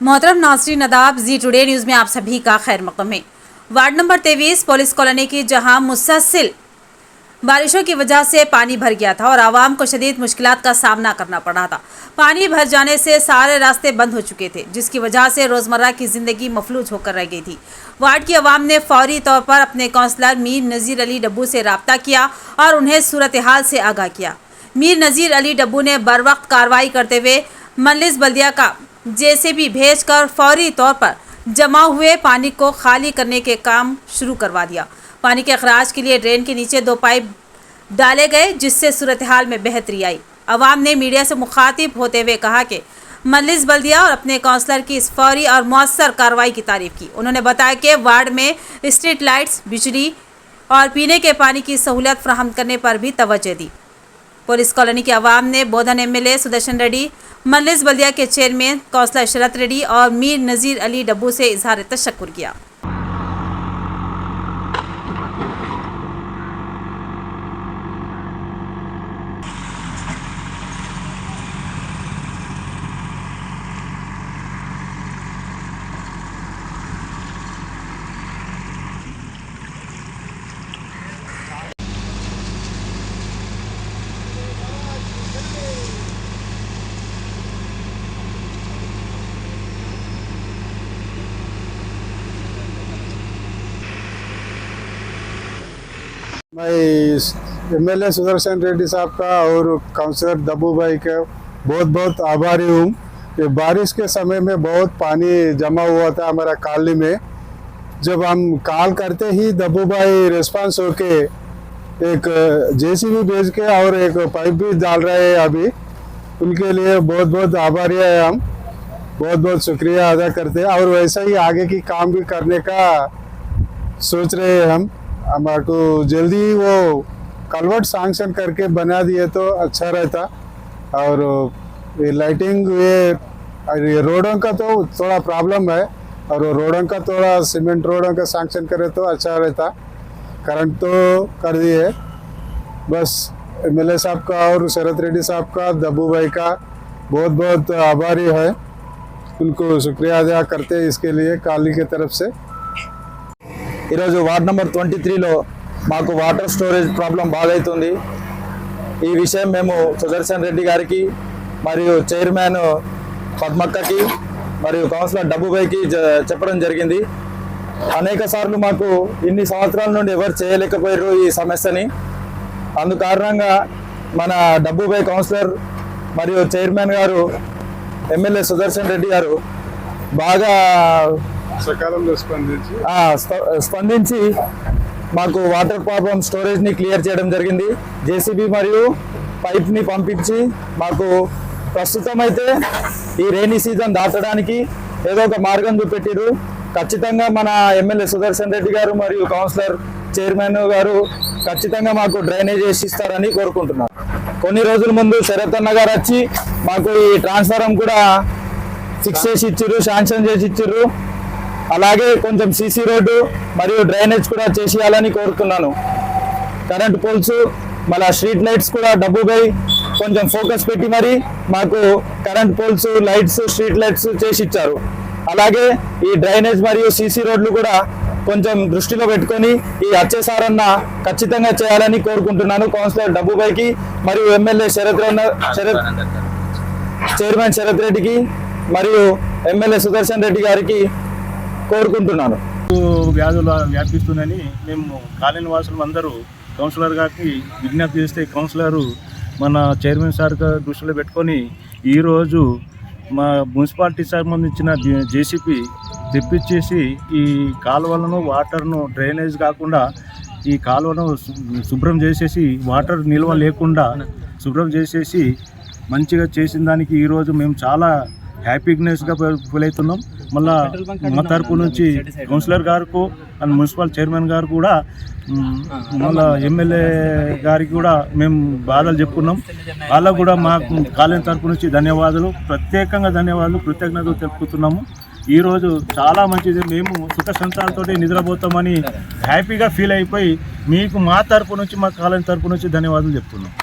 मोहतरम नाज़रीन नदाब जी today news में आप सभी का खैर मक़दम है। वार्ड नंबर 23 पुलिस कॉलोनी की जहां मुसलसल बारिशों की वजह से पानी भर गया था और आवाम को शदीद मुश्किलात का सामना करना पड़ रहा था। पानी भर जाने से सारे रास्ते बंद हो चुके थे, जिसकी वजह से रोज़मर्रा की ज़िंदगी मफलूज होकर रह गई थी। वार्ड की आवाम ने फौरी तौर पर अपने काउंसलर मीर नज़ीर अली डब्बू से रब्ता किया और उन्हें सूरत हाल से आगाह किया। मीर नज़ीर अली डब्बू ने बर वक्त कार्रवाई करते हुए मजलिस बल्दिया का जेसीबी भेजकर फौरी तौर पर जमा हुए पानी को खाली करने के काम शुरू करवा दिया। पानी के अखराज के लिए ड्रेन के नीचे 2 पाइप डाले गए, जिससे सूरत हाल में बेहतरी आई। अवाम ने मीडिया से मुखातिब होते हुए कहा कि मजलिस बल्दिया और अपने काउंसलर की इस फौरी और मौसर कार्रवाई की तारीफ की। उन्होंने बताया कि वार्ड में स्ट्रीट लाइट्स, बिजली और पीने के पानी की सहूलत फराहम करने पर भी तवज्जो दी। पुलिस कॉलोनी के अवाम ने बोधन एमएलए सुदर्शन रेड्डी, मजलिस बल्दिया के चेयरमैन काउंसलर शरत रेड्डी और मीर नज़ीर अली डब्बू से इजहार तशक्कुर किया। मैं एमएलए सुदर्शन रेड्डी साहब का और काउंसलर दब्बू भाई का बहुत बहुत आभारी हूँ कि बारिश के समय में बहुत पानी जमा हुआ था हमारा कॉलोनी में। जब हम कॉल करते ही दब्बू भाई रिस्पांस होके एक जेसीबी भेज के और एक पाइप भी डाल रहे हैं अभी। उनके लिए बहुत बहुत आभारी है, हम बहुत बहुत शुक्रिया अदा करते हैं और वैसा ही आगे की काम भी करने का सोच रहे हैं हम। हमारे को जल्दी वो कलवर्ट सैंक्शन करके बना दिए तो अच्छा रहता। और ये लाइटिंग, ये रोडों का तो थोड़ा प्रॉब्लम है और रोडों का थोड़ा सीमेंट रोडों का सैंक्शन करे तो अच्छा रहता। करंट तो कर दिए। बस एमएलए साहब का और शरत रेड्डी साहब का, दब्बू भाई का बहुत बहुत आभारी है, उनको शुक्रिया अदा करते हैं इसके लिए कॉलोनी की तरफ से। ఈరోజు వార్డ్ నెంబర్ 23లో మాకు వాటర్ స్టోరేజ్ ప్రాబ్లం బాగైతుంది। ఈ విషయం మేము సుదర్శన్ రెడ్డి గారికి మరియు చైర్మన్ పద్మక్కకి మరియు కౌన్సిలర్ డబ్బుబాయికి చెప్పడం జరిగింది। అనేక సార్లు మాకు ఇన్ని సంవత్సరాల నుండి ఎవరు చేయలేకపోయారు ఈ సమస్యని। అందు కారణంగా మన డబ్బుబాయి కౌన్సిలర్ మరియు చైర్మన్ గారు ఎమ్మెల్యే సుదర్శన్ రెడ్డి గారు బాగా స్పందించి మాకు వాటర్ ప్రాబ్లం స్టోరేజ్ని క్లియర్ చేయడం జరిగింది। జేసీబీ మరియు పైప్ని పంపించి మాకు ప్రస్తుతం అయితే ఈ రైనీ సీజన్ దాటడానికి ఏదో ఒక మార్గం చూపెట్టారు। ఖచ్చితంగా మన ఎమ్మెల్యే సుదర్శన్ రెడ్డి గారు మరియు కౌన్సిలర్ చైర్మన్ గారు ఖచ్చితంగా మాకు డ్రైనేజ్ వేసి ఇస్తారని కోరుకుంటున్నాను। కొన్ని రోజుల ముందు శరత్ అన్న గారు వచ్చి మాకు ఈ ట్రాన్స్ఫారం కూడా ఫిక్స్ చేసి ఇచ్చారు, శాంక్షన్ చేసి ఇచ్చారు। అలాగే కొంచెం సీసీ రోడ్డు మరియు డ్రైనేజ్ కూడా చేసేయాలని కోరుతున్నాను। కరెంట్ పోల్స్ మళ్ళీ స్ట్రీట్ లైట్స్ కూడా డబ్బుపై కొంచెం ఫోకస్ పెట్టి మరి మాకు current poles, lights, street lights చేసి ఇచ్చారు। అలాగే ఈ డ్రైనేజ్ మరియు సీసీ రోడ్లు కూడా కొంచెం దృష్టిలో పెట్టుకొని ఈ అచ్చేసారన్న ఖచ్చితంగా చేయాలని కోరుకుంటున్నాను కౌన్సిలర్ డబ్బుపైకి మరియు ఎమ్మెల్యే చైర్మన్ శరత్ రెడ్డికి మరియు ఎమ్మెల్యే సుదర్శన్ రెడ్డి గారికి కోరుకుంటున్నాను। వ్యాధులు వ్యాపిస్తుందని మేము కాలనీ వాసులు అందరూ కౌన్సిలర్ గారికి విజ్ఞప్తి చేస్తే కౌన్సిలరు మన చైర్మన్ సార్ దృష్టిలో పెట్టుకొని ఈరోజు మా మున్సిపాలిటీ సంబంధించిన జేసీపీ తెప్పించేసి ఈ కాలువలను, వాటర్ను డ్రైనేజ్ కాకుండా ఈ కాలువను శుభ్రం చేసేసి వాటర్ నిల్వ లేకుండా శుభ్రం చేసేసి మంచిగా చేసిన దానికి ఈరోజు మేము చాలా హ్యాపీనెస్గా ఫీల్ అవుతున్నాం। మళ్ళా మా తరపు నుంచి కౌన్సిలర్ గారికి అండ్ మున్సిపల్ చైర్మన్ గారు కూడా మళ్ళా ఎమ్మెల్యే గారికి కూడా మేము బాధలు చెప్పుకున్నాం। వాళ్ళకు కూడా మా కాలనీ తరపు నుంచి ధన్యవాదాలు, ప్రత్యేకంగా ధన్యవాదాలు, కృతజ్ఞతలు తెలుపుతున్నాము। ఈరోజు చాలా మంచిది, మేము సుఖ సంతాలతో నిద్రపోతామని హ్యాపీగా ఫీల్ అయిపోయి మీకు మా తరపు నుంచి, మా కాలనీ తరపు నుంచి ధన్యవాదాలు చెప్తున్నాం।